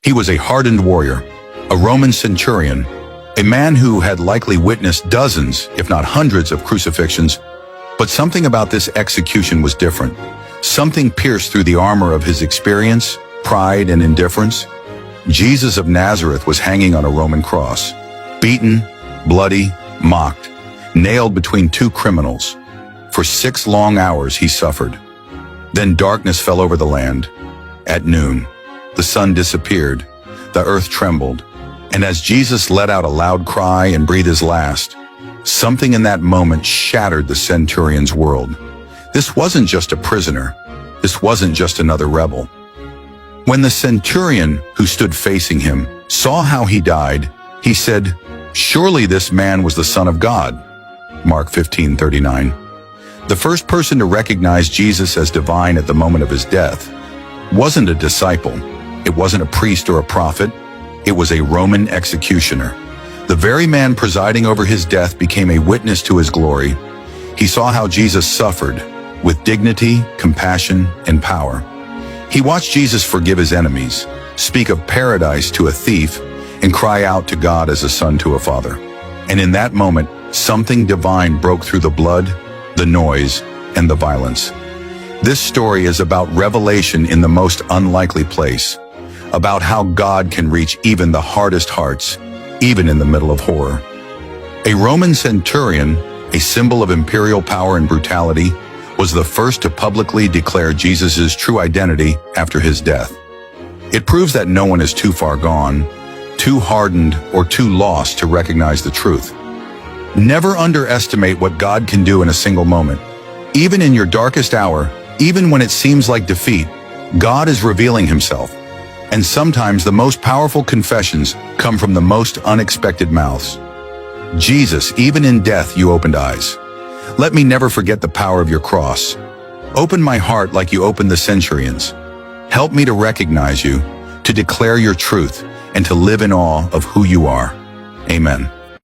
He was a hardened warrior, a Roman centurion, a man who had likely witnessed dozens, if not hundreds, of crucifixions. But something about this execution was different. Something pierced through the armor of his experience, pride, and indifference. Jesus of Nazareth was hanging on a Roman cross, beaten, bloody, mocked, nailed between two criminals. For 6 long hours he suffered. Then darkness fell over the land. At noon, the sun disappeared, the earth trembled, and as Jesus let out a loud cry and breathed his last, something in that moment shattered the centurion's world. This wasn't just a prisoner. This wasn't just another rebel. When the centurion, who stood facing him, saw how he died, he said, "Surely this man was the Son of God." Mark 15:39. The first person to recognize Jesus as divine at the moment of his death wasn't a disciple. It wasn't a priest or a prophet. It was a Roman executioner. The very man presiding over his death became a witness to his glory. He saw how Jesus suffered with dignity, compassion, and power. He watched Jesus forgive his enemies, speak of paradise to a thief, and cry out to God as a son to a father. And in that moment, something divine broke through the blood, the noise, and the violence. This story is about revelation in the most unlikely place, about how God can reach even the hardest hearts, even in the middle of horror. A Roman centurion, a symbol of imperial power and brutality, was the first to publicly declare Jesus' true identity after his death. It proves that no one is too far gone, too hardened, or too lost to recognize the truth. Never underestimate what God can do in a single moment. Even in your darkest hour, even when it seems like defeat, God is revealing himself. And sometimes the most powerful confessions come from the most unexpected mouths. Jesus, even in death you opened eyes. Let me never forget the power of your cross. Open my heart like you opened the centurion's. Help me to recognize you, to declare your truth, and to live in awe of who you are. Amen.